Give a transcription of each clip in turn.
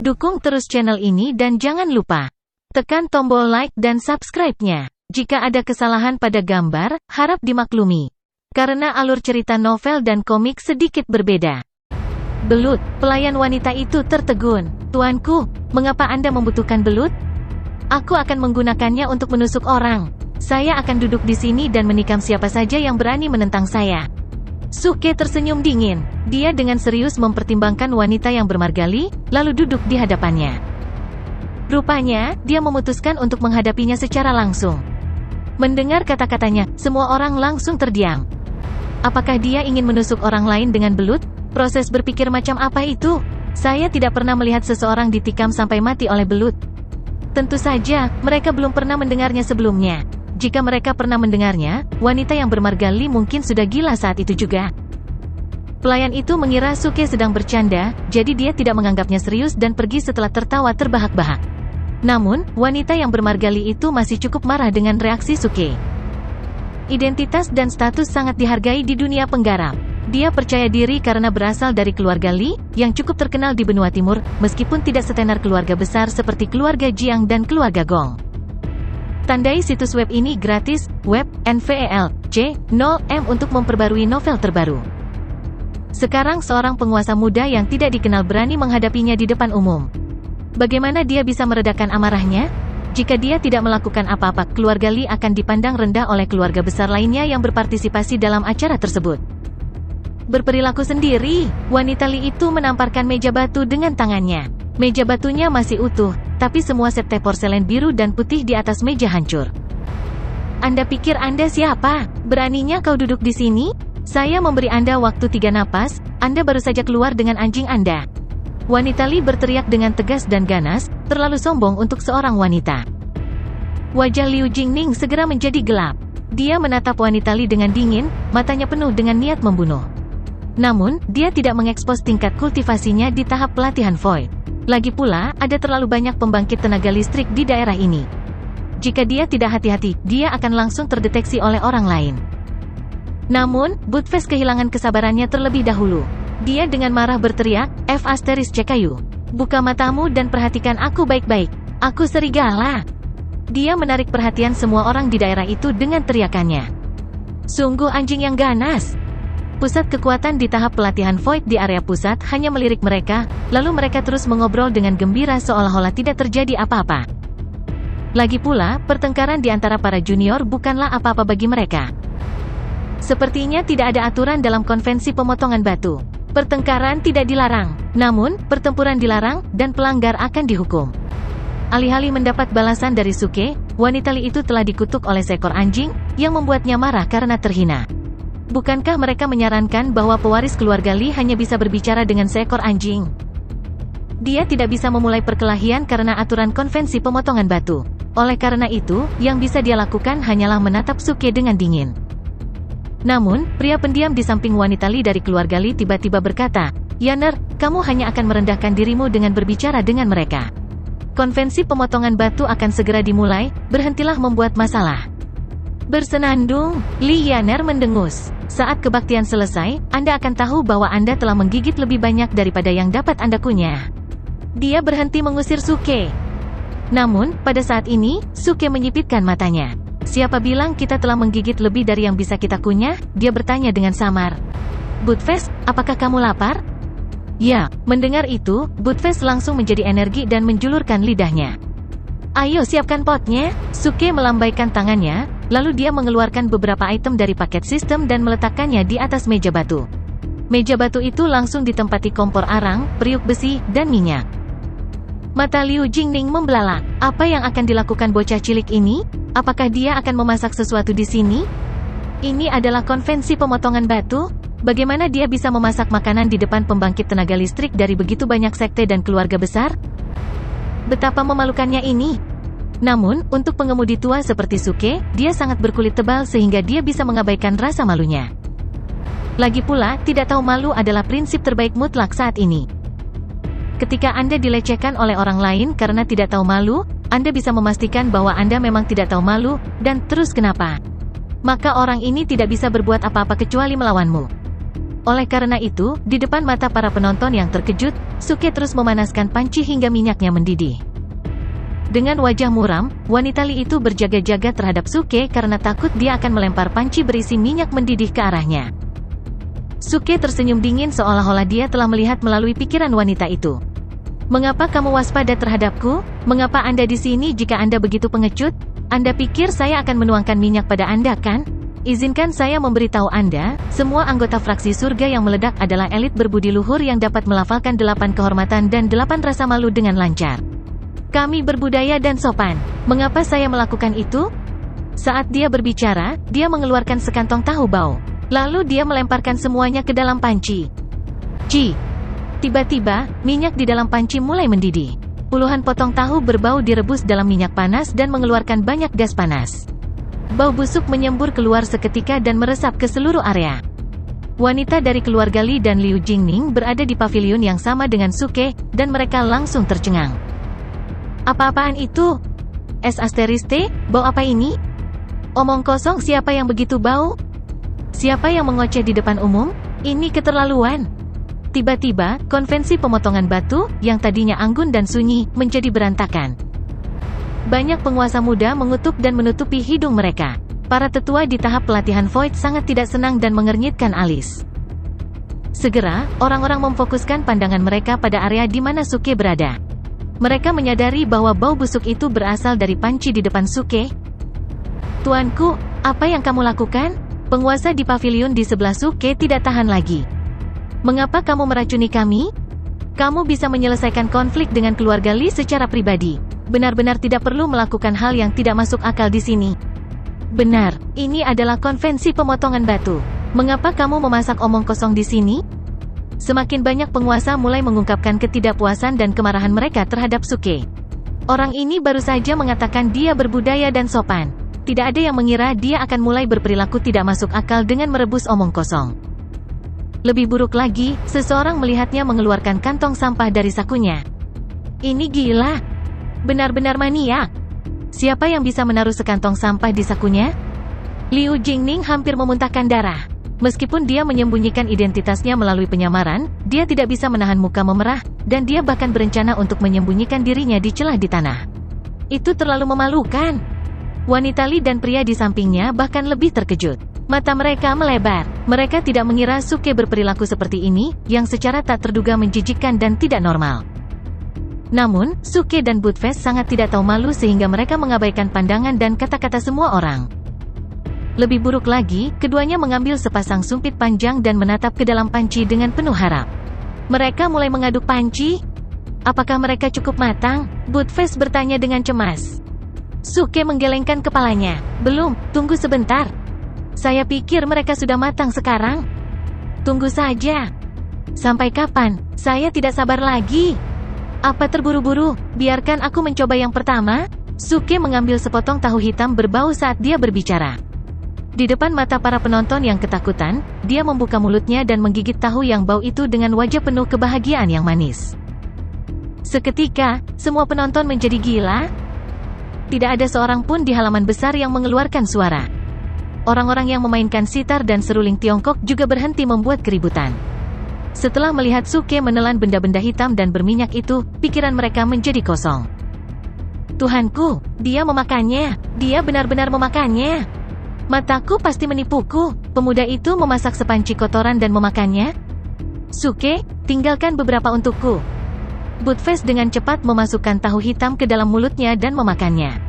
Dukung terus channel ini dan jangan lupa tekan tombol like dan subscribe-nya. Jika ada kesalahan pada gambar, harap dimaklumi. Karena alur cerita novel dan komik sedikit berbeda. Belut, pelayan wanita itu tertegun. Tuanku, mengapa Anda membutuhkan belut? Aku akan menggunakannya untuk menusuk orang. Saya akan duduk di sini dan menikam siapa saja yang berani menentang saya. Suke tersenyum dingin. Dia dengan serius mempertimbangkan wanita yang bermargali, lalu duduk di hadapannya. Rupanya, dia memutuskan untuk menghadapinya secara langsung. Mendengar kata-katanya, semua orang langsung terdiam. Apakah dia ingin menusuk orang lain dengan belut? Proses berpikir macam apa itu? Saya tidak pernah melihat seseorang ditikam sampai mati oleh belut. Tentu saja, mereka belum pernah mendengarnya sebelumnya. Jika mereka pernah mendengarnya, wanita yang bermargali mungkin sudah gila saat itu juga. Pelayan itu mengira Suke sedang bercanda, jadi dia tidak menganggapnya serius dan pergi setelah tertawa terbahak-bahak. Namun, wanita yang bermargali itu masih cukup marah dengan reaksi Suke. Identitas dan status sangat dihargai di dunia penggarap. Dia percaya diri karena berasal dari keluarga Li, yang cukup terkenal di benua timur, meskipun tidak setenar keluarga besar seperti keluarga Jiang dan keluarga Gong. Tandai situs web ini gratis, web, NVELC0M untuk memperbarui novel terbaru. Sekarang seorang penguasa muda yang tidak dikenal berani menghadapinya di depan umum. Bagaimana dia bisa meredakan amarahnya? Jika dia tidak melakukan apa-apa, keluarga Li akan dipandang rendah oleh keluarga besar lainnya yang berpartisipasi dalam acara tersebut. Berperilaku sendiri, wanita Li itu menamparkan meja batu dengan tangannya. Meja batunya masih utuh, tapi semua setep porselen biru dan putih di atas meja hancur. Anda pikir Anda siapa? Beraninya kau duduk di sini? Saya memberi Anda waktu 3 napas, Anda baru saja keluar dengan anjing Anda. Wanita Li berteriak dengan tegas dan ganas, terlalu sombong untuk seorang wanita. Wajah Liu Jingning segera menjadi gelap. Dia menatap wanita Li dengan dingin, matanya penuh dengan niat membunuh. Namun, dia tidak mengekspos tingkat kultivasinya di tahap pelatihan Void. Lagi pula, ada terlalu banyak pembangkit tenaga listrik di daerah ini. Jika dia tidak hati-hati, dia akan langsung terdeteksi oleh orang lain. Namun, Budfest kehilangan kesabarannya terlebih dahulu. Dia dengan marah berteriak, F***CKU. Buka matamu dan perhatikan aku baik-baik. Aku serigala. Dia menarik perhatian semua orang di daerah itu dengan teriakannya. Sungguh anjing yang ganas. Pusat kekuatan di tahap pelatihan Void di area pusat hanya melirik mereka, lalu mereka terus mengobrol dengan gembira seolah-olah tidak terjadi apa-apa. Lagi pula, pertengkaran di antara para junior bukanlah apa-apa bagi mereka. Sepertinya tidak ada aturan dalam konvensi pemotongan batu. Pertengkaran tidak dilarang, namun, pertempuran dilarang, dan pelanggar akan dihukum. Alih-alih mendapat balasan dari Suke, wanita Li itu telah dikutuk oleh seekor anjing, yang membuatnya marah karena terhina. Bukankah mereka menyarankan bahwa pewaris keluarga Li hanya bisa berbicara dengan seekor anjing? Dia tidak bisa memulai perkelahian karena aturan konvensi pemotongan batu. Oleh karena itu, yang bisa dia lakukan hanyalah menatap Suke dengan dingin. Namun, pria pendiam di samping wanita Li dari keluarga Li tiba-tiba berkata, Yaner, kamu hanya akan merendahkan dirimu dengan berbicara dengan mereka. Konvensi pemotongan batu akan segera dimulai, berhentilah membuat masalah. Bersenandung, Li Yaner mendengus. Saat kebaktian selesai, Anda akan tahu bahwa Anda telah menggigit lebih banyak daripada yang dapat Anda kunyah. Dia berhenti mengusir Suke. Namun, pada saat ini, Suke menyipitkan matanya. Siapa bilang kita telah menggigit lebih dari yang bisa kita kunyah? Dia bertanya dengan samar. Budfest, apakah kamu lapar? Ya, mendengar itu, Budfest langsung menjadi energi dan menjulurkan lidahnya. Ayo siapkan potnya. Suke melambaikan tangannya, lalu dia mengeluarkan beberapa item dari paket sistem dan meletakkannya di atas meja batu. Meja batu itu langsung ditempati kompor arang, periuk besi, dan minyak. Mata Liu Jingning membelalak. Apa yang akan dilakukan bocah cilik ini? Apakah dia akan memasak sesuatu di sini? Ini adalah konvensi pemotongan batu? Bagaimana dia bisa memasak makanan di depan pembangkit tenaga listrik dari begitu banyak sekte dan keluarga besar? Betapa memalukannya ini. Namun, untuk pengemudi tua seperti Suke, dia sangat berkulit tebal sehingga dia bisa mengabaikan rasa malunya. Lagi pula, tidak tahu malu adalah prinsip terbaik mutlak saat ini. Ketika Anda dilecehkan oleh orang lain karena tidak tahu malu, Anda bisa memastikan bahwa Anda memang tidak tahu malu, dan terus kenapa? Maka orang ini tidak bisa berbuat apa-apa kecuali melawanmu. Oleh karena itu, di depan mata para penonton yang terkejut, Suke terus memanaskan panci hingga minyaknya mendidih. Dengan wajah muram, wanita Li itu berjaga-jaga terhadap Suke karena takut dia akan melempar panci berisi minyak mendidih ke arahnya. Suke tersenyum dingin seolah-olah dia telah melihat melalui pikiran wanita itu. "Mengapa kamu waspada terhadapku? Mengapa Anda di sini jika Anda begitu pengecut? Anda pikir saya akan menuangkan minyak pada Anda kan? Izinkan saya memberitahu Anda, semua anggota fraksi surga yang meledak adalah elit berbudi luhur yang dapat melafalkan 8 kehormatan dan 8 rasa malu dengan lancar. Kami berbudaya dan sopan. Mengapa saya melakukan itu?" Saat dia berbicara, dia mengeluarkan sekantong tahu bau. Lalu dia melemparkan semuanya ke dalam panci. Tiba-tiba, minyak di dalam panci mulai mendidih. Puluhan potong tahu berbau direbus dalam minyak panas dan mengeluarkan banyak gas panas. Bau busuk menyembur keluar seketika dan meresap ke seluruh area. Wanita dari keluarga Li dan Liu Jingning berada di pavilion yang sama dengan Suke, dan mereka langsung tercengang. "Apa-apaan itu? Es asteriste? Bau apa ini? Omong kosong, siapa yang begitu bau? Siapa yang mengoceh di depan umum? Ini keterlaluan." Tiba-tiba, konvensi pemotongan batu, yang tadinya anggun dan sunyi, menjadi berantakan. Banyak penguasa muda mengutuk dan menutupi hidung mereka. Para tetua di tahap pelatihan Void sangat tidak senang dan mengernyitkan alis. Segera, orang-orang memfokuskan pandangan mereka pada area di mana Suke berada. Mereka menyadari bahwa bau busuk itu berasal dari panci di depan Suke. "Tuanku, apa yang kamu lakukan?" Penguasa di pavilion di sebelah Suke tidak tahan lagi. "Mengapa kamu meracuni kami? Kamu bisa menyelesaikan konflik dengan keluarga Li secara pribadi. Benar-benar tidak perlu melakukan hal yang tidak masuk akal di sini." "Benar, ini adalah konvensi pemotongan batu. Mengapa kamu memasak omong kosong di sini?" Semakin banyak penguasa mulai mengungkapkan ketidakpuasan dan kemarahan mereka terhadap Suke. Orang ini baru saja mengatakan dia berbudaya dan sopan. Tidak ada yang mengira dia akan mulai berperilaku tidak masuk akal dengan merebus omong kosong. Lebih buruk lagi, seseorang melihatnya mengeluarkan kantong sampah dari sakunya. "Ini gila. Benar-benar maniak. Siapa yang bisa menaruh sekantong sampah di sakunya?" Liu Jingning hampir memuntahkan darah. Meskipun dia menyembunyikan identitasnya melalui penyamaran, dia tidak bisa menahan muka memerah, dan dia bahkan berencana untuk menyembunyikan dirinya di celah di tanah. Itu terlalu memalukan. Wanita Li dan pria di sampingnya bahkan lebih terkejut. Mata mereka melebar. Mereka tidak mengira Suke berperilaku seperti ini, yang secara tak terduga menjijikkan dan tidak normal. Namun, Suke dan Budfest sangat tidak tahu malu sehingga mereka mengabaikan pandangan dan kata-kata semua orang. Lebih buruk lagi, keduanya mengambil sepasang sumpit panjang dan menatap ke dalam panci dengan penuh harap. Mereka mulai mengaduk panci. "Apakah mereka cukup matang?" Budfest bertanya dengan cemas. Suke menggelengkan kepalanya. "Belum, tunggu sebentar. Saya pikir mereka sudah matang sekarang." "Tunggu saja." "Sampai kapan? Saya tidak sabar lagi." "Apa terburu-buru? Biarkan aku mencoba yang pertama." Suke mengambil sepotong tahu hitam berbau saat dia berbicara. Di depan mata para penonton yang ketakutan, dia membuka mulutnya dan menggigit tahu yang bau itu dengan wajah penuh kebahagiaan yang manis. Seketika, semua penonton menjadi gila. Tidak ada seorang pun di halaman besar yang mengeluarkan suara. Orang-orang yang memainkan sitar dan seruling Tiongkok juga berhenti membuat keributan. Setelah melihat Suke menelan benda-benda hitam dan berminyak itu, pikiran mereka menjadi kosong. "Tuhanku, dia memakannya. Dia benar-benar memakannya. Mataku pasti menipuku. Pemuda itu memasak sepanci kotoran dan memakannya. Suke, tinggalkan beberapa untukku." Budfest dengan cepat memasukkan tahu hitam ke dalam mulutnya dan memakannya.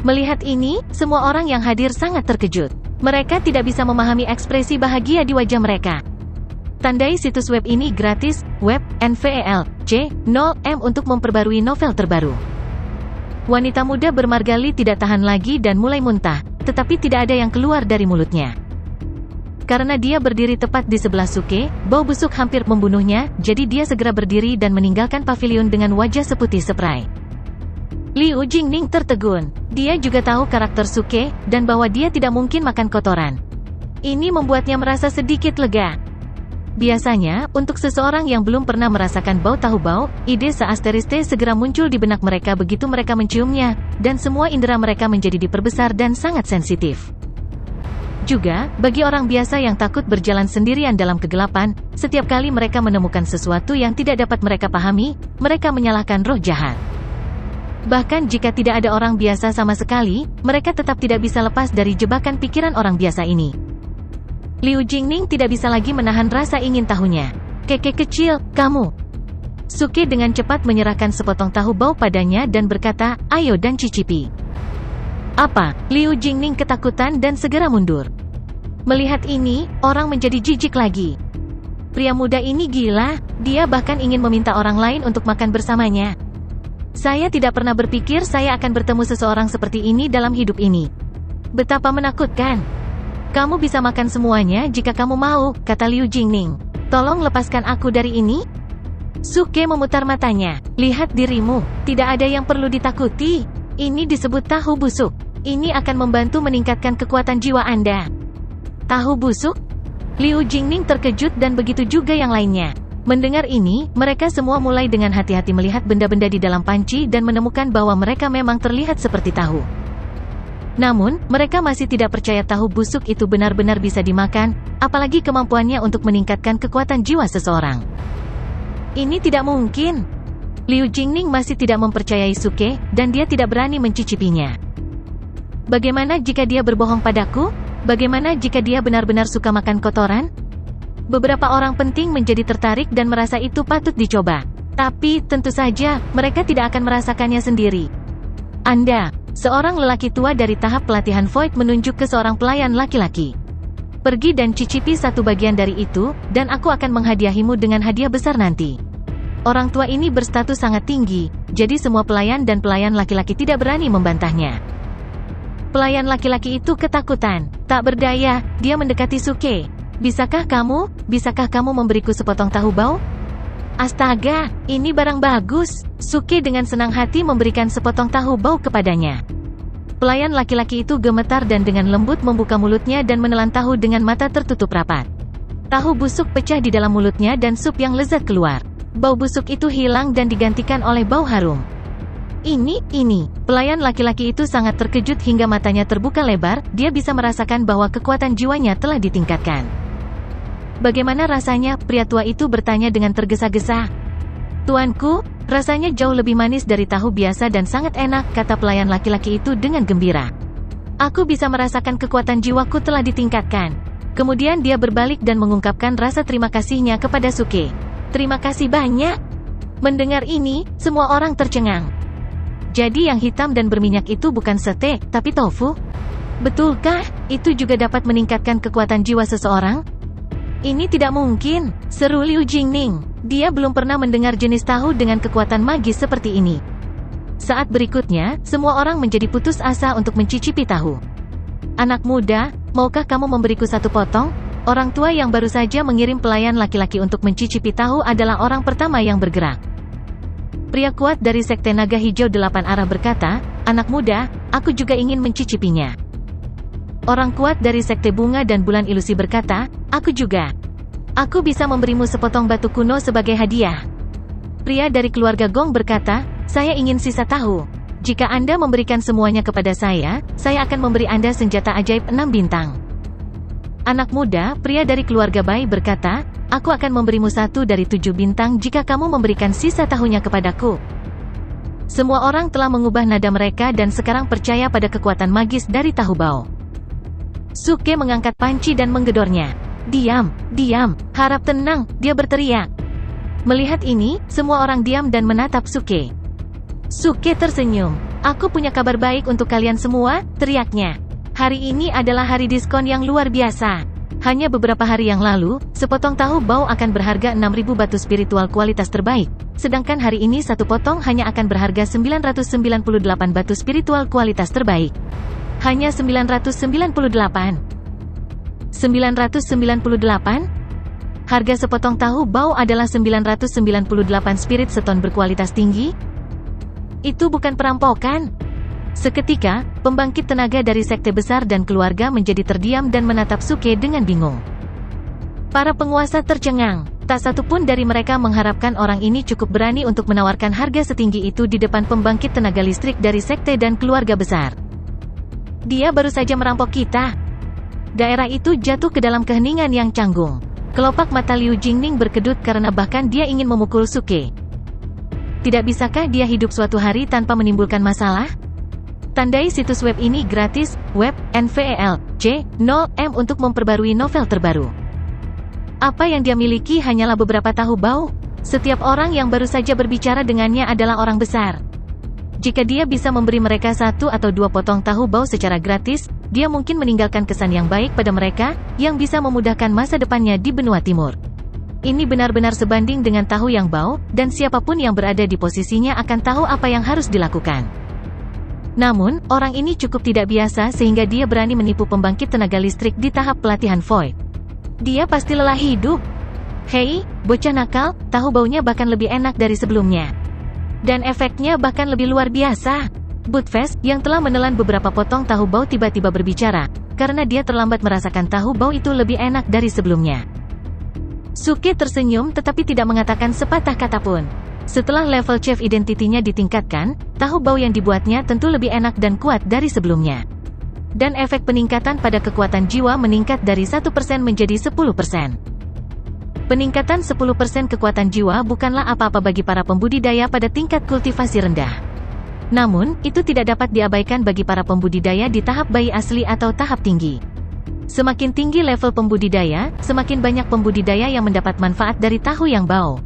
Melihat ini, semua orang yang hadir sangat terkejut. Mereka tidak bisa memahami ekspresi bahagia di wajah mereka. Tandai situs web ini gratis, web, NVELC0M untuk memperbarui novel terbaru. Wanita muda bermarga Li tidak tahan lagi dan mulai muntah, tetapi tidak ada yang keluar dari mulutnya. Karena dia berdiri tepat di sebelah Suke, bau busuk hampir membunuhnya, jadi dia segera berdiri dan meninggalkan pavilion dengan wajah seputih seprai. Liu Jingning tertegun. Dia juga tahu karakter Suke, dan bahwa dia tidak mungkin makan kotoran. Ini membuatnya merasa sedikit lega. Biasanya, untuk seseorang yang belum pernah merasakan bau tahu bau, ide seasteriste segera muncul di benak mereka begitu mereka menciumnya, dan semua indera mereka menjadi diperbesar dan sangat sensitif. Juga, bagi orang biasa yang takut berjalan sendirian dalam kegelapan, setiap kali mereka menemukan sesuatu yang tidak dapat mereka pahami, mereka menyalahkan roh jahat. Bahkan jika tidak ada orang biasa sama sekali, mereka tetap tidak bisa lepas dari jebakan pikiran orang biasa ini. Liu Jingning tidak bisa lagi menahan rasa ingin tahunya. Keke kecil, kamu. Suke dengan cepat menyerahkan sepotong tahu bau padanya dan berkata, ayo dan cicipi. Apa? Liu Jingning ketakutan dan segera mundur. Melihat ini, orang menjadi jijik lagi. Pria muda ini gila, dia bahkan ingin meminta orang lain untuk makan bersamanya. Saya tidak pernah berpikir saya akan bertemu seseorang seperti ini dalam hidup ini. Betapa menakutkan. Kamu bisa makan semuanya jika kamu mau, kata Liu Jingning. Tolong lepaskan aku dari ini. Suke memutar matanya. Lihat dirimu, tidak ada yang perlu ditakuti. Ini disebut tahu busuk. Ini akan membantu meningkatkan kekuatan jiwa Anda. Tahu busuk? Liu Jingning terkejut dan begitu juga yang lainnya. Mendengar ini, mereka semua mulai dengan hati-hati melihat benda-benda di dalam panci dan menemukan bahwa mereka memang terlihat seperti tahu. Namun, mereka masih tidak percaya tahu busuk itu benar-benar bisa dimakan, apalagi kemampuannya untuk meningkatkan kekuatan jiwa seseorang. Ini tidak mungkin. Liu Jingning masih tidak mempercayai Suke, dan dia tidak berani mencicipinya. Bagaimana jika dia berbohong padaku? Bagaimana jika dia benar-benar suka makan kotoran? Beberapa orang penting menjadi tertarik dan merasa itu patut dicoba. Tapi, tentu saja, mereka tidak akan merasakannya sendiri. Anda, seorang lelaki tua dari tahap pelatihan Void menunjuk ke seorang pelayan laki-laki. Pergi dan cicipi satu bagian dari itu, dan aku akan menghadiahimu dengan hadiah besar nanti. Orang tua ini berstatus sangat tinggi, jadi semua pelayan dan pelayan laki-laki tidak berani membantahnya. Pelayan laki-laki itu ketakutan. Tak berdaya, dia mendekati Suke. Bisakah kamu memberiku sepotong tahu bau? Astaga, ini barang bagus. Suke dengan senang hati memberikan sepotong tahu bau kepadanya. Pelayan laki-laki itu gemetar dan dengan lembut membuka mulutnya dan menelan tahu dengan mata tertutup rapat. Tahu busuk pecah di dalam mulutnya dan sup yang lezat keluar. Bau busuk itu hilang dan digantikan oleh bau harum. Ini. Pelayan laki-laki itu sangat terkejut hingga matanya terbuka lebar, dia bisa merasakan bahwa kekuatan jiwanya telah ditingkatkan. Bagaimana rasanya? Pria tua itu bertanya dengan tergesa-gesa. Tuanku, rasanya jauh lebih manis dari tahu biasa dan sangat enak, kata pelayan laki-laki itu dengan gembira. Aku bisa merasakan kekuatan jiwaku telah ditingkatkan. Kemudian dia berbalik dan mengungkapkan rasa terima kasihnya kepada Suke. Terima kasih banyak. Mendengar ini, semua orang tercengang. Jadi yang hitam dan berminyak itu bukan sate, tapi tofu? Betulkah? Itu juga dapat meningkatkan kekuatan jiwa seseorang? Ini tidak mungkin, seru Liu Jingning. Dia belum pernah mendengar jenis tahu dengan kekuatan magis seperti ini. Saat berikutnya, semua orang menjadi putus asa untuk mencicipi tahu. Anak muda, maukah kamu memberiku satu potong? Orang tua yang baru saja mengirim pelayan laki-laki untuk mencicipi tahu adalah orang pertama yang bergerak. Pria kuat dari Sekte Naga Hijau 8 Arah berkata, anak muda, aku juga ingin mencicipinya. Orang kuat dari Sekte Bunga dan Bulan Ilusi berkata, aku juga. Aku bisa memberimu sepotong batu kuno sebagai hadiah. Pria dari keluarga Gong berkata, saya ingin sisa tahu. Jika Anda memberikan semuanya kepada saya akan memberi Anda senjata ajaib 6 bintang. Anak muda, pria dari keluarga Bai berkata, aku akan memberimu 1 dari 7 bintang jika kamu memberikan sisa tahunya kepadaku. Semua orang telah mengubah nada mereka dan sekarang percaya pada kekuatan magis dari tahu bau. Suke mengangkat panci dan menggedornya. Diam, harap tenang, dia berteriak. Melihat ini, semua orang diam dan menatap Suke. Suke tersenyum. Aku punya kabar baik untuk kalian semua, teriaknya. Hari ini adalah hari diskon yang luar biasa. Hanya beberapa hari yang lalu, sepotong tahu bau akan berharga 6.000 batu spiritual kualitas terbaik. Sedangkan hari ini satu potong hanya akan berharga 998 batu spiritual kualitas terbaik. Hanya 998. 998? Harga sepotong tahu bau adalah 998 spirit stone berkualitas tinggi? Itu bukan perampokan. Seketika, pembangkit tenaga dari sekte besar dan keluarga menjadi terdiam dan menatap Suke dengan bingung. Para penguasa tercengang. Tak satu pun dari mereka mengharapkan orang ini cukup berani untuk menawarkan harga setinggi itu di depan pembangkit tenaga listrik dari sekte dan keluarga besar. Dia baru saja merampok kita. Daerah itu jatuh ke dalam keheningan yang canggung. Kelopak mata Liu Jingning berkedut karena bahkan dia ingin memukul Suke. Tidak bisakah dia hidup suatu hari tanpa menimbulkan masalah? Tandai situs web ini gratis, web, NVEL.C0M untuk memperbarui novel terbaru. Apa yang dia miliki hanyalah beberapa tahu bau. Setiap orang yang baru saja berbicara dengannya adalah orang besar. Jika dia bisa memberi mereka 1 atau 2 potong tahu bau secara gratis, dia mungkin meninggalkan kesan yang baik pada mereka, yang bisa memudahkan masa depannya di benua timur. Ini benar-benar sebanding dengan tahu yang bau, dan siapapun yang berada di posisinya akan tahu apa yang harus dilakukan. Namun, orang ini cukup tidak biasa sehingga dia berani menipu pembangkit tenaga listrik di tahap pelatihan Void. Dia pasti lelah hidup. Hei, bocah nakal, tahu baunya bahkan lebih enak dari sebelumnya. Dan efeknya bahkan lebih luar biasa. Budfest, yang telah menelan beberapa potong tahu bau tiba-tiba berbicara, karena dia terlambat merasakan tahu bau itu lebih enak dari sebelumnya. Suke tersenyum tetapi tidak mengatakan sepatah kata pun. Setelah level chef identitinya ditingkatkan, tahu bau yang dibuatnya tentu lebih enak dan kuat dari sebelumnya. Dan efek peningkatan pada kekuatan jiwa meningkat dari 1% menjadi 10%. Peningkatan 10% kekuatan jiwa bukanlah apa-apa bagi para pembudidaya pada tingkat kultivasi rendah. Namun, itu tidak dapat diabaikan bagi para pembudidaya di tahap bayi asli atau tahap tinggi. Semakin tinggi level pembudidaya, semakin banyak pembudidaya yang mendapat manfaat dari tahu yang bau.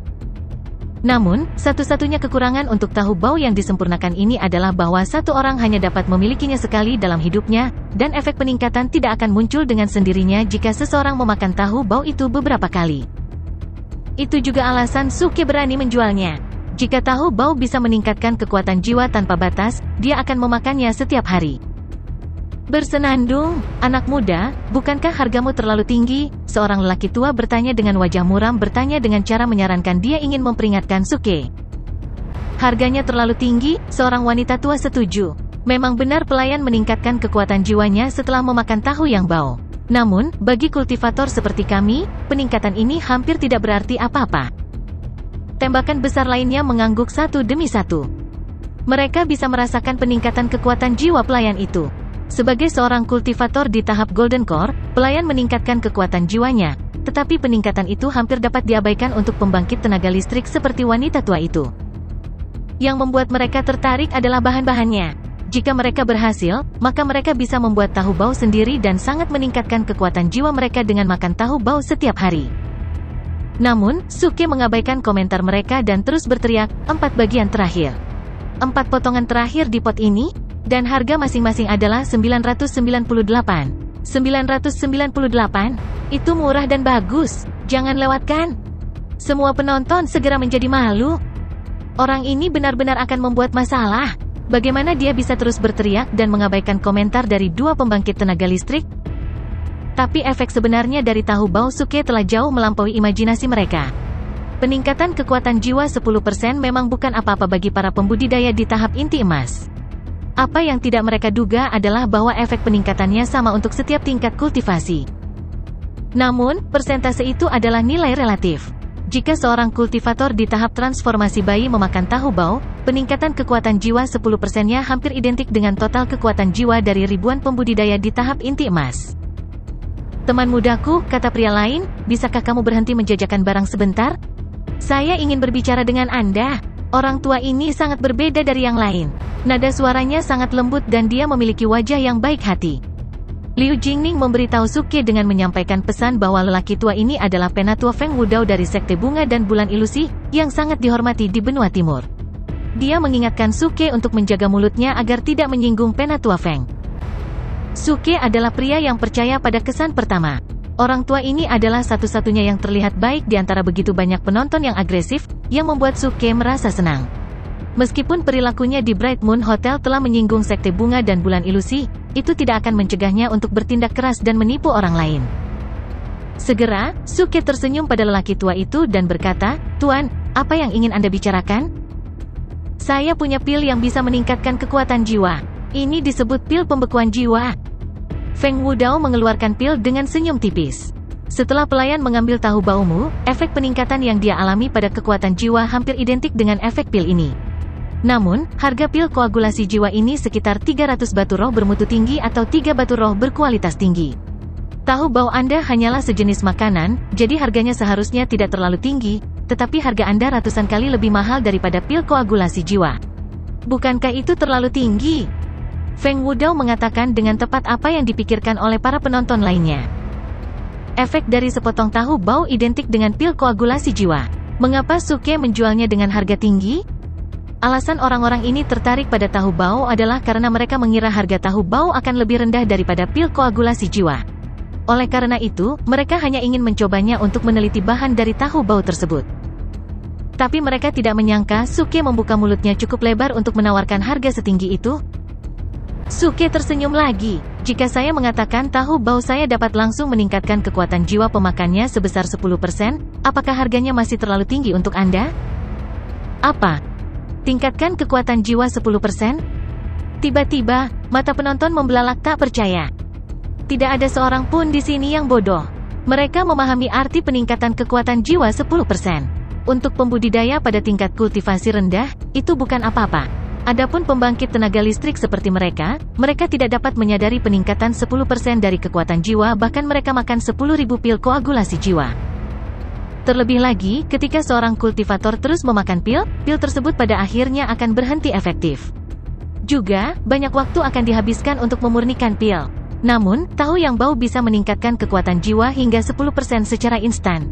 Namun, satu-satunya kekurangan untuk tahu bau yang disempurnakan ini adalah bahwa satu orang hanya dapat memilikinya sekali dalam hidupnya, dan efek peningkatan tidak akan muncul dengan sendirinya jika seseorang memakan tahu bau itu beberapa kali. Itu juga alasan Suke berani menjualnya. Jika tahu bau bisa meningkatkan kekuatan jiwa tanpa batas, dia akan memakannya setiap hari. Bersenandung, anak muda, bukankah hargamu terlalu tinggi? Seorang lelaki tua bertanya dengan wajah muram bertanya dengan cara menyarankan dia ingin memperingatkan Suke. Harganya terlalu tinggi, seorang wanita tua setuju. Memang benar pelayan meningkatkan kekuatan jiwanya setelah memakan tahu yang bau. Namun, bagi kultivator seperti kami, peningkatan ini hampir tidak berarti apa-apa. Tembakan besar lainnya mengangguk satu demi satu. Mereka bisa merasakan peningkatan kekuatan jiwa pelayan itu. Sebagai seorang kultivator di tahap Golden Core, pelayan meningkatkan kekuatan jiwanya, tetapi peningkatan itu hampir dapat diabaikan untuk pembangkit tenaga listrik seperti wanita tua itu. Yang membuat mereka tertarik adalah bahan-bahannya. Jika mereka berhasil, maka mereka bisa membuat tahu bau sendiri dan sangat meningkatkan kekuatan jiwa mereka dengan makan tahu bau setiap hari. Namun, Suke mengabaikan komentar mereka dan terus berteriak, 4 bagian terakhir. 4 potongan terakhir di pot ini, dan harga masing-masing adalah 998. 998? Itu murah dan bagus, jangan lewatkan. Semua penonton segera menjadi malu. Orang ini benar-benar akan membuat masalah. Bagaimana dia bisa terus berteriak dan mengabaikan komentar dari 2 pembangkit tenaga listrik? Tapi efek sebenarnya dari tahu bau Suke telah jauh melampaui imajinasi mereka. Peningkatan kekuatan jiwa 10% memang bukan apa-apa bagi para pembudidaya di tahap inti emas. Apa yang tidak mereka duga adalah bahwa efek peningkatannya sama untuk setiap tingkat kultivasi. Namun, persentase itu adalah nilai relatif. Jika seorang kultivator di tahap transformasi bayi memakan tahu bau, peningkatan kekuatan jiwa 10%-nya hampir identik dengan total kekuatan jiwa dari ribuan pembudidaya di tahap inti emas. Teman mudaku, kata pria lain, bisakah kamu berhenti menjajakan barang sebentar? Saya ingin berbicara dengan Anda. Orang tua ini sangat berbeda dari yang lain. Nada suaranya sangat lembut dan dia memiliki wajah yang baik hati. Liu Jingning memberitahu Suke dengan menyampaikan pesan bahwa lelaki tua ini adalah penatua Feng Wudao dari Sekte Bunga dan Bulan Ilusi, yang sangat dihormati di benua timur. Dia mengingatkan Suke untuk menjaga mulutnya agar tidak menyinggung penatua Feng. Suke adalah pria yang percaya pada kesan pertama. Orang tua ini adalah satu-satunya yang terlihat baik di antara begitu banyak penonton yang agresif, yang membuat Suke merasa senang. Meskipun perilakunya di Bright Moon Hotel telah menyinggung Sekte Bunga dan Bulan Ilusi, itu tidak akan mencegahnya untuk bertindak keras dan menipu orang lain. Segera, Suke tersenyum pada lelaki tua itu dan berkata, "Tuan, apa yang ingin Anda bicarakan?" "Saya punya pil yang bisa meningkatkan kekuatan jiwa. Ini disebut pil pembekuan jiwa." Feng Wudao mengeluarkan pil dengan senyum tipis. Setelah pelayan mengambil tahu baumu, efek peningkatan yang dia alami pada kekuatan jiwa hampir identik dengan efek pil ini. Namun, harga pil koagulasi jiwa ini sekitar 300 batu roh bermutu tinggi atau 3 batu roh berkualitas tinggi. Tahu bau Anda hanyalah sejenis makanan, jadi harganya seharusnya tidak terlalu tinggi, tetapi harga Anda ratusan kali lebih mahal daripada pil koagulasi jiwa. Bukankah itu terlalu tinggi? Feng Wudao mengatakan dengan tepat apa yang dipikirkan oleh para penonton lainnya. Efek dari sepotong tahu bau identik dengan pil koagulasi jiwa. Mengapa Suke menjualnya dengan harga tinggi? Alasan orang-orang ini tertarik pada tahu bau adalah karena mereka mengira harga tahu bau akan lebih rendah daripada pil koagulasi jiwa. Oleh karena itu, mereka hanya ingin mencobanya untuk meneliti bahan dari tahu bau tersebut. Tapi mereka tidak menyangka Suke membuka mulutnya cukup lebar untuk menawarkan harga setinggi itu. Suke tersenyum lagi. Jika saya mengatakan tahu bau saya dapat langsung meningkatkan kekuatan jiwa pemakannya sebesar 10%, apakah harganya masih terlalu tinggi untuk Anda? Apa? Tingkatkan kekuatan jiwa 10%? Tiba-tiba, mata penonton membelalak tak percaya. Tidak ada seorang pun di sini yang bodoh. Mereka memahami arti peningkatan kekuatan jiwa 10%. Untuk pembudidaya pada tingkat kultivasi rendah, itu bukan apa-apa. Adapun pembangkit tenaga listrik seperti mereka tidak dapat menyadari peningkatan 10% dari kekuatan jiwa, bahkan mereka makan 10.000 pil koagulasi jiwa. Terlebih lagi, ketika seorang kultivator terus memakan pil tersebut pada akhirnya akan berhenti efektif. Juga, banyak waktu akan dihabiskan untuk memurnikan pil. Namun, tahu yang bau bisa meningkatkan kekuatan jiwa hingga 10% secara instan.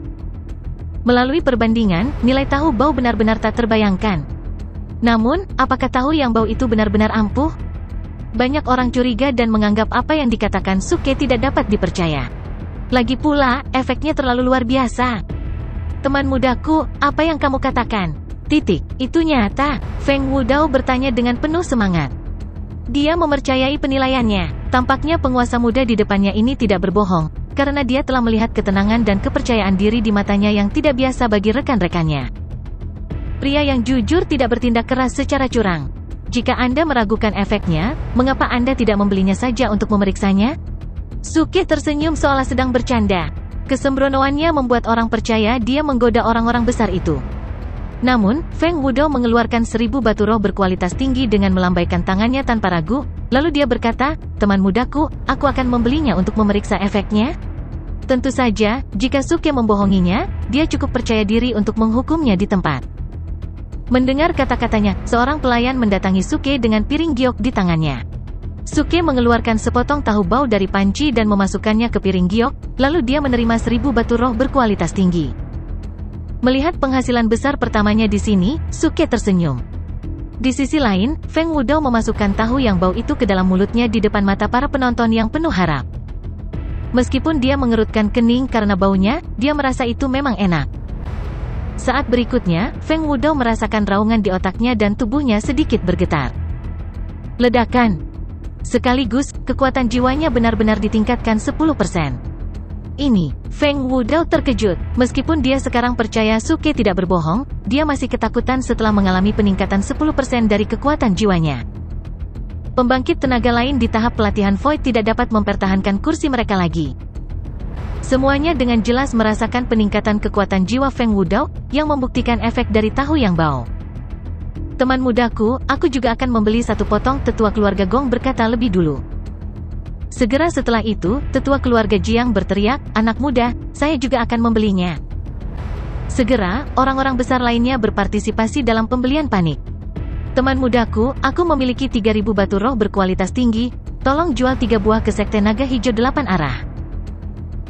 Melalui perbandingan, nilai tahu bau benar-benar tak terbayangkan. Namun, apakah tahu yang bau itu benar-benar ampuh? Banyak orang curiga dan menganggap apa yang dikatakan Suke tidak dapat dipercaya. Lagi pula, efeknya terlalu luar biasa. Teman mudaku, apa yang kamu katakan? Itu nyata. Feng Wudao bertanya dengan penuh semangat. Dia mempercayai penilaiannya. Tampaknya penguasa muda di depannya ini tidak berbohong, karena dia telah melihat ketenangan dan kepercayaan diri di matanya yang tidak biasa bagi rekan-rekannya. Pria yang jujur tidak bertindak keras secara curang. Jika Anda meragukan efeknya, mengapa Anda tidak membelinya saja untuk memeriksanya? Suke tersenyum seolah sedang bercanda. Kesembronoannya membuat orang percaya dia menggoda orang-orang besar itu. Namun, Feng Wudao mengeluarkan 1000 batu roh berkualitas tinggi dengan melambaikan tangannya tanpa ragu, lalu dia berkata, "Teman mudaku, aku akan membelinya untuk memeriksa efeknya." Tentu saja, jika Suke membohonginya, dia cukup percaya diri untuk menghukumnya di tempat. Mendengar kata-katanya, seorang pelayan mendatangi Suke dengan piring giok di tangannya. Suke mengeluarkan sepotong tahu bau dari panci dan memasukkannya ke piring giok, lalu dia menerima 1000 batu roh berkualitas tinggi. Melihat penghasilan besar pertamanya di sini, Suke tersenyum. Di sisi lain, Feng Wudao memasukkan tahu yang bau itu ke dalam mulutnya di depan mata para penonton yang penuh harap. Meskipun dia mengerutkan kening karena baunya, dia merasa itu memang enak. Saat berikutnya, Feng Wudao merasakan raungan di otaknya dan tubuhnya sedikit bergetar. Ledakan. Sekaligus, kekuatan jiwanya benar-benar ditingkatkan 10%. Ini, Feng Wudao terkejut. Meskipun dia sekarang percaya Suke tidak berbohong, dia masih ketakutan setelah mengalami peningkatan 10% dari kekuatan jiwanya. Pembangkit tenaga lain di tahap pelatihan Void tidak dapat mempertahankan kursi mereka lagi. Semuanya dengan jelas merasakan peningkatan kekuatan jiwa Feng Wudao, yang membuktikan efek dari tahu yang bau. Teman mudaku, aku juga akan membeli satu potong, tetua keluarga Gong berkata lebih dulu. Segera setelah itu, tetua keluarga Jiang berteriak, "Anak muda, saya juga akan membelinya." Segera, orang-orang besar lainnya berpartisipasi dalam pembelian panik. Teman mudaku, aku memiliki 3000 batu roh berkualitas tinggi, tolong jual 3 buah ke Sekte Naga Hijau 8 arah.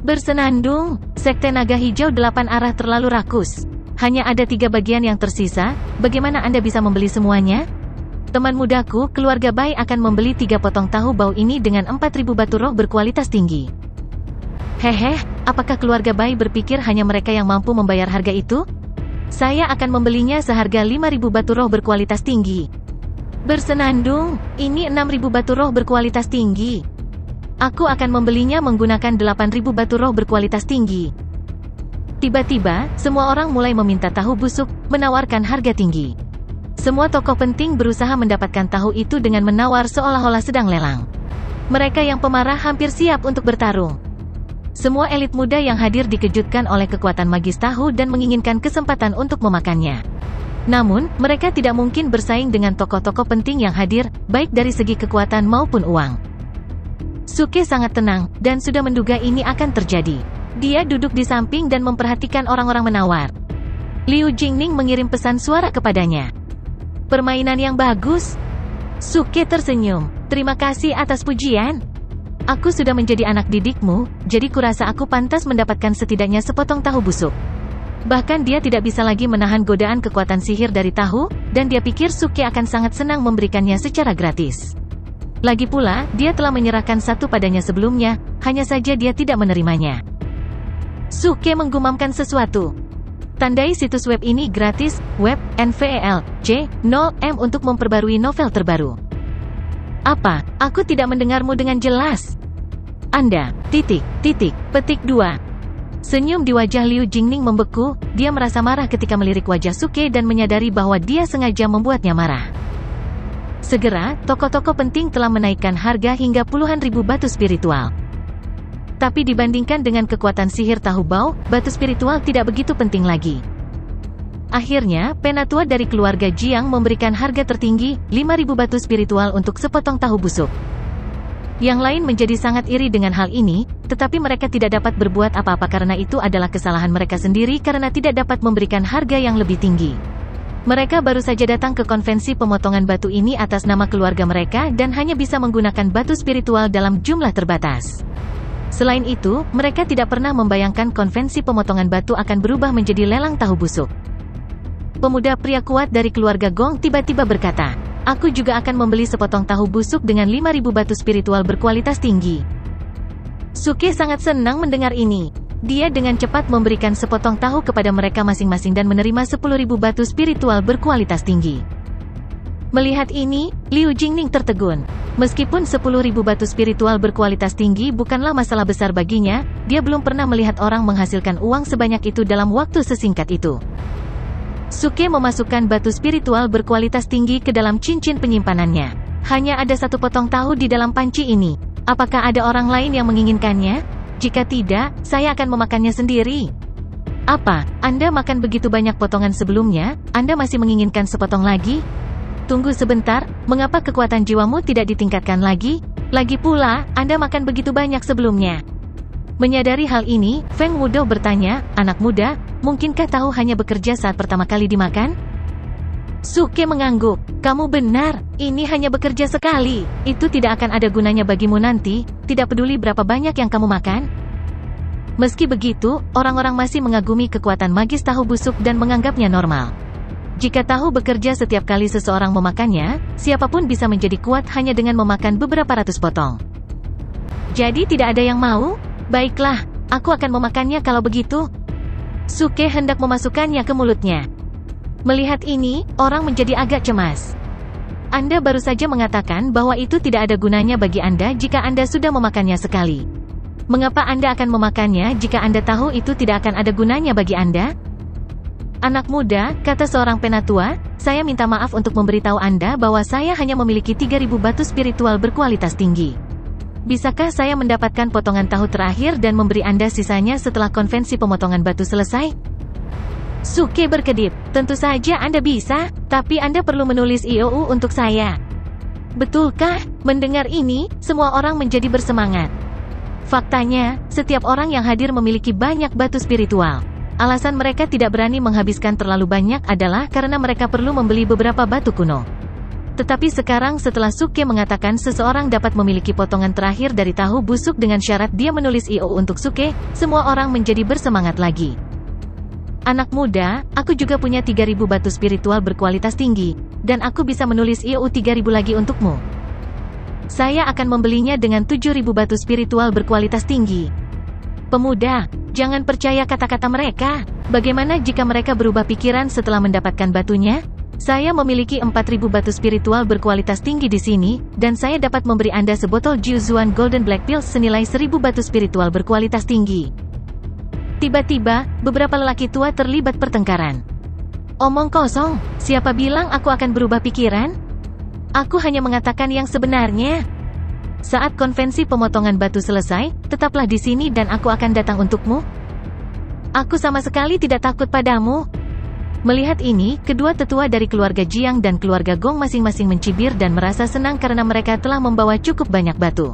Bersenandung, Sekte Naga Hijau 8 arah terlalu rakus. Hanya ada 3 bagian yang tersisa, bagaimana Anda bisa membeli semuanya? Teman mudaku, keluarga Bai akan membeli 3 potong tahu bau ini dengan 4000 batu roh berkualitas tinggi. Hehe, apakah keluarga Bai berpikir hanya mereka yang mampu membayar harga itu? Saya akan membelinya seharga 5000 batu roh berkualitas tinggi. Bersenandung, ini 6000 batu roh berkualitas tinggi. Aku akan membelinya menggunakan 8000 batu roh berkualitas tinggi. Tiba-tiba, semua orang mulai meminta tahu busuk, menawarkan harga tinggi. Semua tokoh penting berusaha mendapatkan tahu itu dengan menawar seolah-olah sedang lelang. Mereka yang pemarah hampir siap untuk bertarung. Semua elit muda yang hadir dikejutkan oleh kekuatan magis tahu dan menginginkan kesempatan untuk memakannya. Namun, mereka tidak mungkin bersaing dengan tokoh-tokoh penting yang hadir, baik dari segi kekuatan maupun uang. Suke sangat tenang, dan sudah menduga ini akan terjadi. Dia duduk di samping dan memperhatikan orang-orang menawar. Liu Jingning mengirim pesan suara kepadanya. Permainan yang bagus. Suke tersenyum. Terima kasih atas pujian. Aku sudah menjadi anak didikmu, jadi kurasa aku pantas mendapatkan setidaknya sepotong tahu busuk. Bahkan dia tidak bisa lagi menahan godaan kekuatan sihir dari tahu, dan dia pikir Suke akan sangat senang memberikannya secara gratis. Lagi pula, dia telah menyerahkan satu padanya sebelumnya, hanya saja dia tidak menerimanya. Suke menggumamkan sesuatu. Tandai situs web ini gratis, web, NVELJ0M untuk memperbarui novel terbaru. Apa? Aku tidak mendengarmu dengan jelas. Anda, petik 2. Senyum di wajah Liu Jingning membeku, dia merasa marah ketika melirik wajah Suke dan menyadari bahwa dia sengaja membuatnya marah. Segera, toko-toko penting telah menaikkan harga hingga puluhan ribu batu spiritual. Tapi dibandingkan dengan kekuatan sihir tahu bau, batu spiritual tidak begitu penting lagi. Akhirnya, penatua dari keluarga Jiang memberikan harga tertinggi, 5.000 batu spiritual untuk sepotong tahu busuk. Yang lain menjadi sangat iri dengan hal ini, tetapi mereka tidak dapat berbuat apa-apa karena itu adalah kesalahan mereka sendiri karena tidak dapat memberikan harga yang lebih tinggi. Mereka baru saja datang ke konvensi pemotongan batu ini atas nama keluarga mereka dan hanya bisa menggunakan batu spiritual dalam jumlah terbatas. Selain itu, mereka tidak pernah membayangkan konvensi pemotongan batu akan berubah menjadi lelang tahu busuk. Pemuda pria kuat dari keluarga Gong tiba-tiba berkata, "Aku juga akan membeli sepotong tahu busuk dengan 5.000 batu spiritual berkualitas tinggi." Suke sangat senang mendengar ini. Dia dengan cepat memberikan sepotong tahu kepada mereka masing-masing dan menerima 10.000 batu spiritual berkualitas tinggi. Melihat ini, Liu Jingning tertegun. Meskipun 10.000 batu spiritual berkualitas tinggi bukanlah masalah besar baginya, dia belum pernah melihat orang menghasilkan uang sebanyak itu dalam waktu sesingkat itu. Suke memasukkan batu spiritual berkualitas tinggi ke dalam cincin penyimpanannya. Hanya ada satu potong tahu di dalam panci ini. Apakah ada orang lain yang menginginkannya? Jika tidak, saya akan memakannya sendiri. Apa? Anda makan begitu banyak potongan sebelumnya, Anda masih menginginkan sepotong lagi? Tunggu sebentar, mengapa kekuatan jiwamu tidak ditingkatkan lagi? Lagi pula, Anda makan begitu banyak sebelumnya. Menyadari hal ini, Feng Wudo bertanya, "Anak muda, mungkinkah tahu hanya bekerja saat pertama kali dimakan?" Suke mengangguk. "Kamu benar, ini hanya bekerja sekali. Itu tidak akan ada gunanya bagimu nanti, tidak peduli berapa banyak yang kamu makan." Meski begitu, orang-orang masih mengagumi kekuatan magis tahu busuk dan menganggapnya normal. Jika tahu bekerja setiap kali seseorang memakannya, siapapun bisa menjadi kuat hanya dengan memakan beberapa ratus potong. Jadi tidak ada yang mau? Baiklah, aku akan memakannya kalau begitu. Suke hendak memasukkannya ke mulutnya. Melihat ini, orang menjadi agak cemas. Anda baru saja mengatakan bahwa itu tidak ada gunanya bagi Anda jika Anda sudah memakannya sekali. Mengapa Anda akan memakannya jika Anda tahu itu tidak akan ada gunanya bagi Anda? Anak muda, kata seorang penatua, saya minta maaf untuk memberitahu Anda bahwa saya hanya memiliki 3.000 batu spiritual berkualitas tinggi. Bisakah saya mendapatkan potongan tahu terakhir dan memberi Anda sisanya setelah konvensi pemotongan batu selesai? Suke berkedip, tentu saja Anda bisa, tapi Anda perlu menulis IOU untuk saya. Betulkah? Mendengar ini, semua orang menjadi bersemangat. Faktanya, setiap orang yang hadir memiliki banyak batu spiritual. Alasan mereka tidak berani menghabiskan terlalu banyak adalah karena mereka perlu membeli beberapa batu kuno. Tetapi sekarang setelah Suke mengatakan seseorang dapat memiliki potongan terakhir dari tahu busuk dengan syarat dia menulis IOU untuk Suke, semua orang menjadi bersemangat lagi. Anak muda, aku juga punya 3.000 batu spiritual berkualitas tinggi, dan aku bisa menulis IOU 3.000 lagi untukmu. Saya akan membelinya dengan 7.000 batu spiritual berkualitas tinggi. Pemuda, jangan percaya kata-kata mereka. Bagaimana jika mereka berubah pikiran setelah mendapatkan batunya? Saya memiliki 4.000 batu spiritual berkualitas tinggi di sini, dan saya dapat memberi Anda sebotol Jiuzuan Golden Black Pills senilai 1.000 batu spiritual berkualitas tinggi. Tiba-tiba, beberapa lelaki tua terlibat pertengkaran. Omong kosong, siapa bilang aku akan berubah pikiran? Aku hanya mengatakan yang sebenarnya. Saat konvensi pemotongan batu selesai, tetaplah di sini dan aku akan datang untukmu. Aku sama sekali tidak takut padamu. Melihat ini, kedua tetua dari keluarga Jiang dan keluarga Gong masing-masing mencibir dan merasa senang karena mereka telah membawa cukup banyak batu.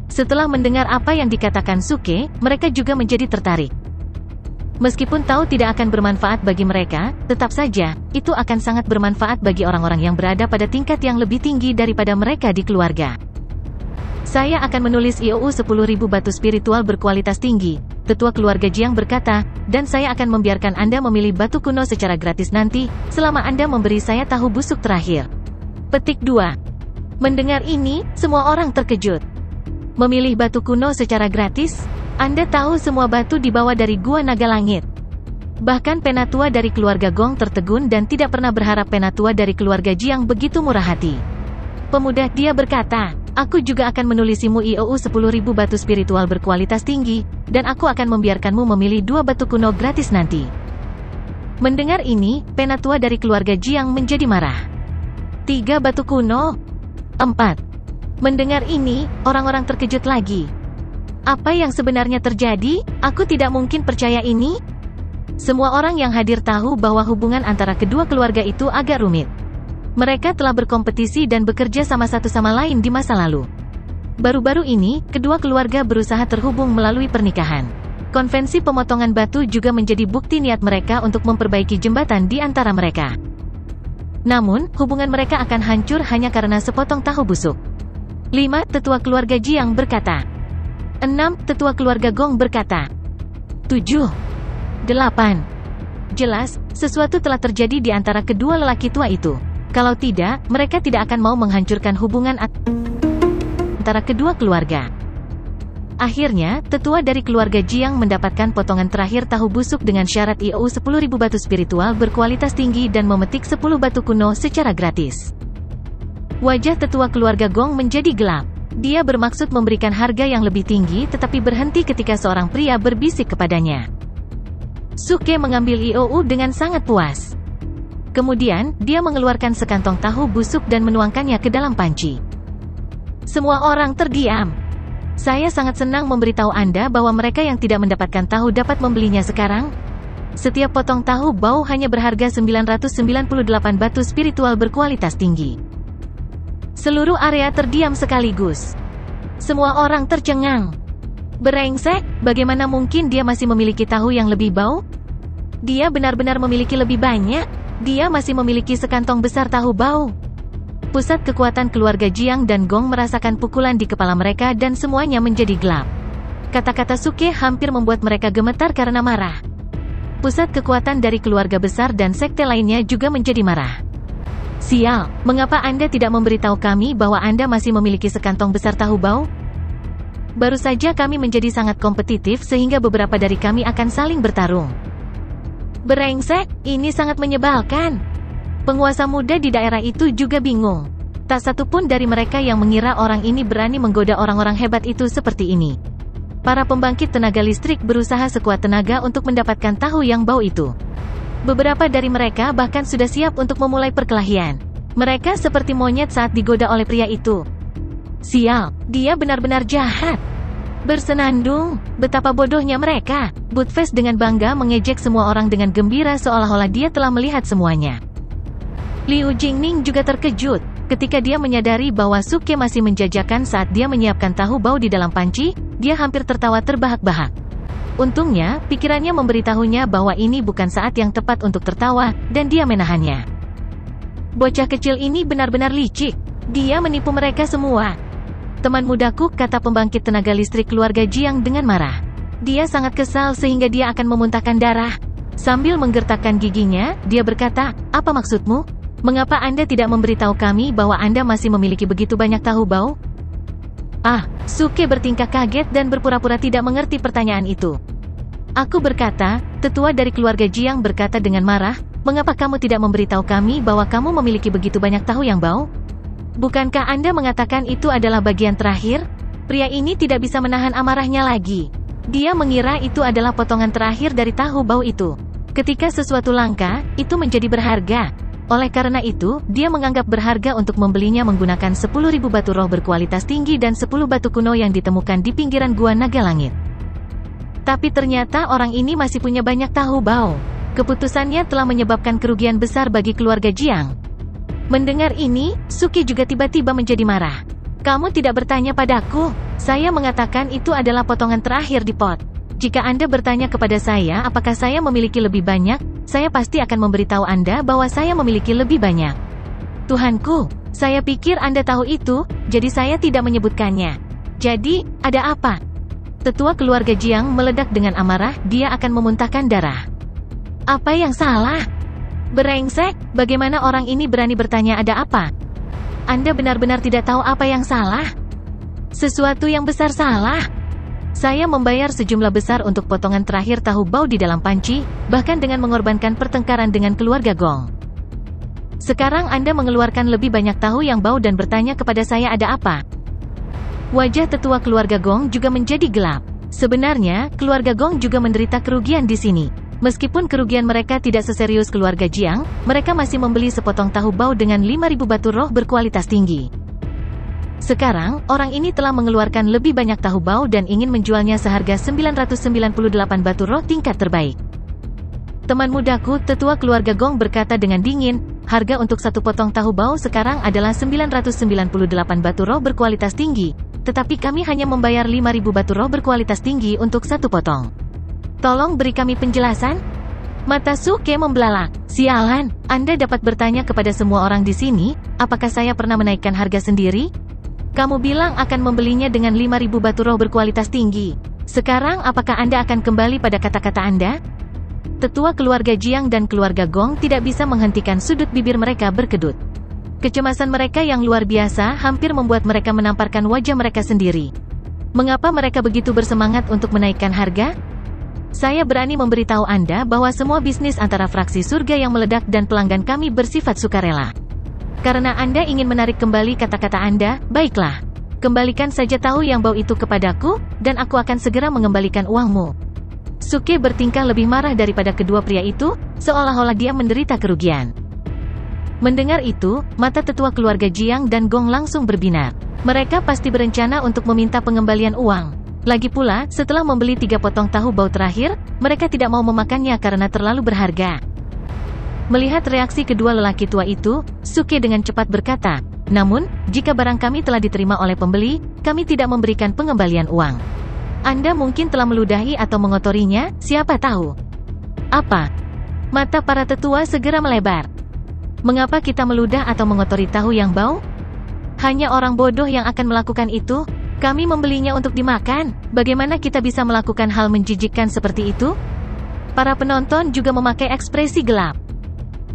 Setelah mendengar apa yang dikatakan Suke, mereka juga menjadi tertarik. Meskipun tahu tidak akan bermanfaat bagi mereka, tetap saja, itu akan sangat bermanfaat bagi orang-orang yang berada pada tingkat yang lebih tinggi daripada mereka di keluarga. Saya akan menulis IOU 10.000 batu spiritual berkualitas tinggi, tetua keluarga Jiang berkata, dan saya akan membiarkan Anda memilih batu kuno secara gratis nanti, selama Anda memberi saya tahu busuk terakhir. Petik 2. Mendengar ini, semua orang terkejut. Memilih batu kuno secara gratis? Anda tahu semua batu dibawa dari Gua Naga Langit. Bahkan penatua dari keluarga Gong tertegun dan tidak pernah berharap penatua dari keluarga Jiang begitu murah hati. Pemuda dia berkata, aku juga akan menulisimu IOU 10.000 batu spiritual berkualitas tinggi, dan aku akan membiarkanmu memilih 2 batu kuno gratis nanti. Mendengar ini, penatua dari keluarga Jiang menjadi marah. 3 batu kuno? 4. Mendengar ini, orang-orang terkejut lagi. Apa yang sebenarnya terjadi? Aku tidak mungkin percaya ini. Semua orang yang hadir tahu bahwa hubungan antara kedua keluarga itu agak rumit. Mereka telah berkompetisi dan bekerja sama satu sama lain di masa lalu. Baru-baru ini, kedua keluarga berusaha terhubung melalui pernikahan. Konvensi pemotongan batu juga menjadi bukti niat mereka untuk memperbaiki jembatan di antara mereka. Namun, hubungan mereka akan hancur hanya karena sepotong tahu busuk. 5. Tetua keluarga Jiang berkata. 6. Tetua keluarga Gong berkata. 7. 8. Jelas, sesuatu telah terjadi di antara kedua lelaki tua itu. Kalau tidak, mereka tidak akan mau menghancurkan hubungan antara kedua keluarga. Akhirnya, tetua dari keluarga Jiang mendapatkan potongan terakhir tahu busuk dengan syarat IOU 10.000 batu spiritual berkualitas tinggi dan memetik 10 batu kuno secara gratis. Wajah tetua keluarga Gong menjadi gelap. Dia bermaksud memberikan harga yang lebih tinggi tetapi berhenti ketika seorang pria berbisik kepadanya. Suke mengambil IOU dengan sangat puas. Kemudian, dia mengeluarkan sekantong tahu busuk dan menuangkannya ke dalam panci. Semua orang terdiam. Saya sangat senang memberitahu Anda bahwa mereka yang tidak mendapatkan tahu dapat membelinya sekarang. Setiap potong tahu bau hanya berharga 998 batu spiritual berkualitas tinggi. Seluruh area terdiam sekaligus. Semua orang tercengang. Brengsek, bagaimana mungkin dia masih memiliki tahu yang lebih bau? Dia benar-benar memiliki lebih banyak. Dia masih memiliki sekantong besar tahu bau. Pusat kekuatan keluarga Jiang dan Gong merasakan pukulan di kepala mereka dan semuanya menjadi gelap. Kata-kata Suke hampir membuat mereka gemetar karena marah. Pusat kekuatan dari keluarga besar dan sekte lainnya juga menjadi marah. Sial, mengapa Anda tidak memberitahu kami bahwa Anda masih memiliki sekantong besar tahu bau? Baru saja kami menjadi sangat kompetitif sehingga beberapa dari kami akan saling bertarung. Brengsek, ini sangat menyebalkan. Penguasa muda di daerah itu juga bingung. Tak satu pun dari mereka yang mengira orang ini berani menggoda orang-orang hebat itu seperti ini. Para pembangkit tenaga listrik berusaha sekuat tenaga untuk mendapatkan tahu yang bau itu. Beberapa dari mereka bahkan sudah siap untuk memulai perkelahian. Mereka seperti monyet saat digoda oleh pria itu. Sial, dia benar-benar jahat. Bersenandung, betapa bodohnya mereka. Buttface dengan bangga mengejek semua orang dengan gembira seolah-olah dia telah melihat semuanya. Liu Jingning juga terkejut ketika dia menyadari bahwa Suke masih menjajakan saat dia menyiapkan tahu bau di dalam panci. Dia hampir tertawa terbahak-bahak. Untungnya, pikirannya memberitahunya bahwa ini bukan saat yang tepat untuk tertawa, dan dia menahannya. Bocah kecil ini benar-benar licik. Dia menipu mereka semua. Teman mudaku, kata pembangkit tenaga listrik keluarga Jiang dengan marah. Dia sangat kesal sehingga dia akan memuntahkan darah. Sambil menggertakkan giginya, dia berkata, apa maksudmu? Mengapa Anda tidak memberitahu kami bahwa Anda masih memiliki begitu banyak tahu bau? Suke bertingkah kaget dan berpura-pura tidak mengerti pertanyaan itu. Aku berkata, tetua dari keluarga Jiang berkata dengan marah, mengapa kamu tidak memberitahu kami bahwa kamu memiliki begitu banyak tahu yang bau? Bukankah Anda mengatakan itu adalah bagian terakhir? Pria ini tidak bisa menahan amarahnya lagi. Dia mengira itu adalah potongan terakhir dari tahu bau itu. Ketika sesuatu langka, itu menjadi berharga. Oleh karena itu, dia menganggap berharga untuk membelinya menggunakan 10.000 batu roh berkualitas tinggi dan 10 batu kuno yang ditemukan di pinggiran Gua Naga Langit. Tapi ternyata orang ini masih punya banyak tahu bau. Keputusannya telah menyebabkan kerugian besar bagi keluarga Jiang. Mendengar ini, Suki juga tiba-tiba menjadi marah. Kamu tidak bertanya padaku. Saya mengatakan itu adalah potongan terakhir di pot. Jika Anda bertanya kepada saya apakah saya memiliki lebih banyak, saya pasti akan memberitahu Anda bahwa saya memiliki lebih banyak. Tuhanku, saya pikir Anda tahu itu, jadi saya tidak menyebutkannya. Jadi, ada apa? Tetua keluarga Jiang meledak dengan amarah, dia akan memuntahkan darah. Apa yang salah? Brengsek, bagaimana orang ini berani bertanya ada apa? Anda benar-benar tidak tahu apa yang salah? Sesuatu yang besar salah. Saya membayar sejumlah besar untuk potongan terakhir tahu bau di dalam panci, bahkan dengan mengorbankan pertengkaran dengan keluarga Gong. Sekarang Anda mengeluarkan lebih banyak tahu yang bau dan bertanya kepada saya ada apa? Wajah tetua keluarga Gong juga menjadi gelap. Sebenarnya, keluarga Gong juga menderita kerugian di sini. Meskipun kerugian mereka tidak seserius keluarga Jiang, mereka masih membeli sepotong tahu bau dengan 5.000 batu roh berkualitas tinggi. Sekarang, orang ini telah mengeluarkan lebih banyak tahu bau dan ingin menjualnya seharga 998 batu roh tingkat terbaik. Teman mudaku, tetua keluarga Gong berkata dengan dingin, harga untuk satu potong tahu bau sekarang adalah 998 batu roh berkualitas tinggi, tetapi kami hanya membayar 5.000 batu roh berkualitas tinggi untuk satu potong. Tolong beri kami penjelasan. Mata Suke membelalak. Sialan, Anda dapat bertanya kepada semua orang di sini, apakah saya pernah menaikkan harga sendiri? Kamu bilang akan membelinya dengan 5.000 batu roh berkualitas tinggi. Sekarang apakah Anda akan kembali pada kata-kata Anda? Tetua keluarga Jiang dan keluarga Gong tidak bisa menghentikan sudut bibir mereka berkedut. Kecemasan mereka yang luar biasa hampir membuat mereka menamparkan wajah mereka sendiri. Mengapa mereka begitu bersemangat untuk menaikkan harga? Saya berani memberitahu Anda bahwa semua bisnis antara fraksi surga yang meledak dan pelanggan kami bersifat sukarela. Karena Anda ingin menarik kembali kata-kata Anda, baiklah. Kembalikan saja tahu yang bau itu kepadaku, dan aku akan segera mengembalikan uangmu. Suke bertingkah lebih marah daripada kedua pria itu, seolah-olah dia menderita kerugian. Mendengar itu, mata tetua keluarga Jiang dan Gong langsung berbinar. Mereka pasti berencana untuk meminta pengembalian uang. Lagi pula, setelah membeli 3 potong tahu bau terakhir, mereka tidak mau memakannya karena terlalu berharga. Melihat reaksi kedua lelaki tua itu, Suke dengan cepat berkata, namun, jika barang kami telah diterima oleh pembeli, kami tidak memberikan pengembalian uang. Anda mungkin telah meludahi atau mengotorinya, siapa tahu. Apa? Mata para tetua segera melebar. Mengapa kita meludah atau mengotori tahu yang bau? Hanya orang bodoh yang akan melakukan itu. Kami membelinya untuk dimakan. Bagaimana kita bisa melakukan hal menjijikkan seperti itu? Para penonton juga memakai ekspresi gelap.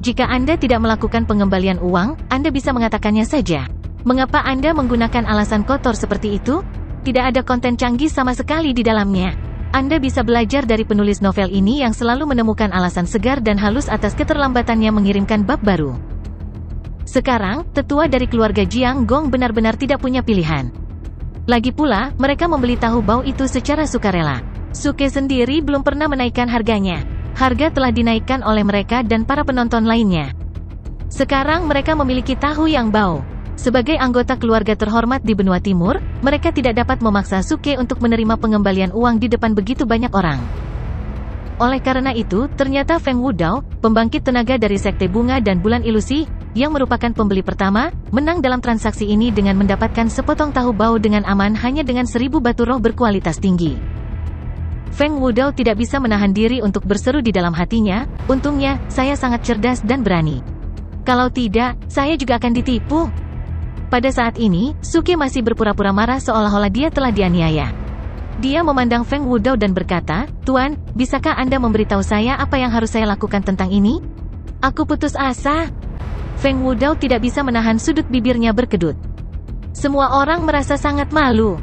Jika Anda tidak melakukan pengembalian uang, Anda bisa mengatakannya saja. Mengapa Anda menggunakan alasan kotor seperti itu? Tidak ada konten canggih sama sekali di dalamnya. Anda bisa belajar dari penulis novel ini yang selalu menemukan alasan segar dan halus atas keterlambatannya mengirimkan bab baru. Sekarang, tetua dari keluarga Jiang Gong benar-benar tidak punya pilihan. Lagi pula, mereka membeli tahu bau itu secara sukarela. Suke sendiri belum pernah menaikkan harganya. Harga telah dinaikkan oleh mereka dan para penonton lainnya. Sekarang mereka memiliki tahu yang bau. Sebagai anggota keluarga terhormat di benua timur, mereka tidak dapat memaksa Suke untuk menerima pengembalian uang di depan begitu banyak orang. Oleh karena itu, ternyata Feng Wudao, pembangkit tenaga dari Sekte Bunga dan Bulan Ilusi, yang merupakan pembeli pertama, menang dalam transaksi ini dengan mendapatkan sepotong tahu bau dengan aman hanya dengan 1.000 batu roh berkualitas tinggi. Feng Wudao tidak bisa menahan diri untuk berseru di dalam hatinya, untungnya, saya sangat cerdas dan berani. Kalau tidak, saya juga akan ditipu. Pada saat ini, Suke masih berpura-pura marah seolah-olah dia telah dianiaya. Dia memandang Feng Wudao dan berkata, Tuan, bisakah Anda memberitahu saya apa yang harus saya lakukan tentang ini? Aku putus asa. Feng Wudao tidak bisa menahan sudut bibirnya berkedut. Semua orang merasa sangat malu.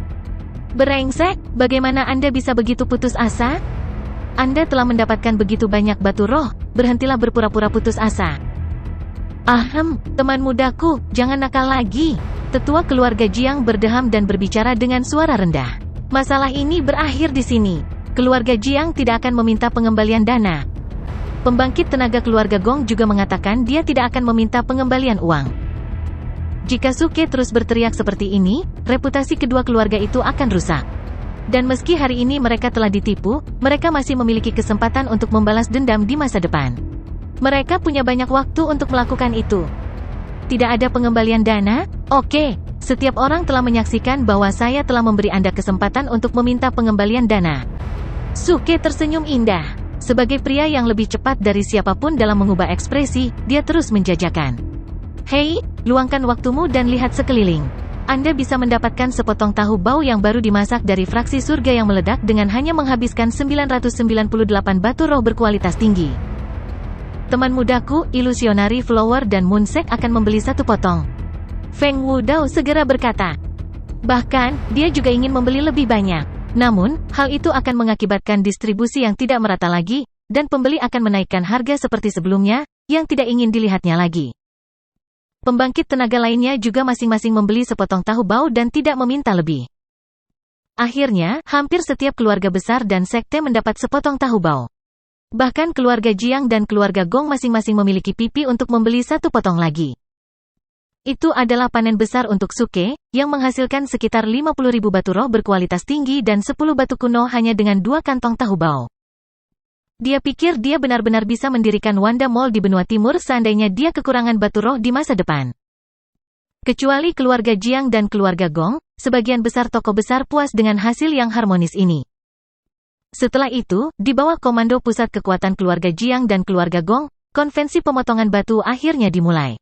Brengsek, bagaimana Anda bisa begitu putus asa? Anda telah mendapatkan begitu banyak batu roh, berhentilah berpura-pura putus asa. Ahem, teman mudaku, jangan nakal lagi. Tetua keluarga Jiang berdeham dan berbicara dengan suara rendah. Masalah ini berakhir di sini. Keluarga Jiang tidak akan meminta pengembalian dana. Pembangkit tenaga keluarga Gong juga mengatakan dia tidak akan meminta pengembalian uang. Jika Suke terus berteriak seperti ini, reputasi kedua keluarga itu akan rusak. Dan meski hari ini mereka telah ditipu, mereka masih memiliki kesempatan untuk membalas dendam di masa depan. Mereka punya banyak waktu untuk melakukan itu. Tidak ada pengembalian dana? Oke, Setiap orang telah menyaksikan bahwa saya telah memberi Anda kesempatan untuk meminta pengembalian dana. Suke tersenyum indah. Sebagai pria yang lebih cepat dari siapapun dalam mengubah ekspresi, dia terus menjajakan. Hei, luangkan waktumu dan lihat sekeliling. Anda bisa mendapatkan sepotong tahu bau yang baru dimasak dari fraksi surga yang meledak dengan hanya menghabiskan 998 batu roh berkualitas tinggi. Teman mudaku, ilusionari Flower dan Moonsek akan membeli satu potong. Feng Wudao segera berkata. Bahkan, dia juga ingin membeli lebih banyak. Namun, hal itu akan mengakibatkan distribusi yang tidak merata lagi, dan pembeli akan menaikkan harga seperti sebelumnya, yang tidak ingin dilihatnya lagi. Pembangkit tenaga lainnya juga masing-masing membeli sepotong tahu bau dan tidak meminta lebih. Akhirnya, hampir setiap keluarga besar dan sekte mendapat sepotong tahu bau. Bahkan keluarga Jiang dan keluarga Gong masing-masing memiliki pipi untuk membeli satu potong lagi. Itu adalah panen besar untuk Suke, yang menghasilkan sekitar 50.000 batu roh berkualitas tinggi dan 10 batu kuno hanya dengan 2 kantong tahu bau. Dia pikir dia benar-benar bisa mendirikan Wanda Mall di benua timur seandainya dia kekurangan batu roh di masa depan. Kecuali keluarga Jiang dan keluarga Gong, sebagian besar toko besar puas dengan hasil yang harmonis ini. Setelah itu, di bawah komando pusat kekuatan keluarga Jiang dan keluarga Gong, konvensi pemotongan batu akhirnya dimulai.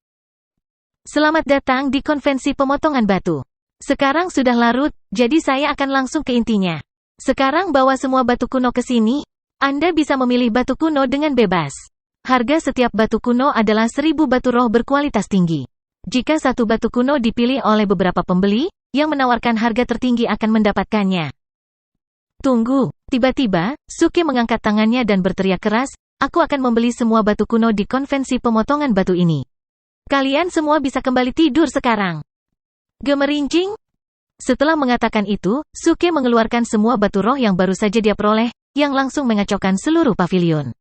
Selamat datang di konvensi pemotongan batu. Sekarang sudah larut, jadi saya akan langsung ke intinya. Sekarang bawa semua batu kuno ke sini. Anda bisa memilih batu kuno dengan bebas. Harga setiap batu kuno adalah 1000 batu roh berkualitas tinggi. Jika satu batu kuno dipilih oleh beberapa pembeli, yang menawarkan harga tertinggi akan mendapatkannya. Tunggu, tiba-tiba, Suke mengangkat tangannya dan berteriak keras, aku akan membeli semua batu kuno di konvensi pemotongan batu ini. Kalian semua bisa kembali tidur sekarang. Gemerincing? Setelah mengatakan itu, Suke mengeluarkan semua batu roh yang baru saja dia peroleh, yang langsung mengacaukan seluruh pavilion.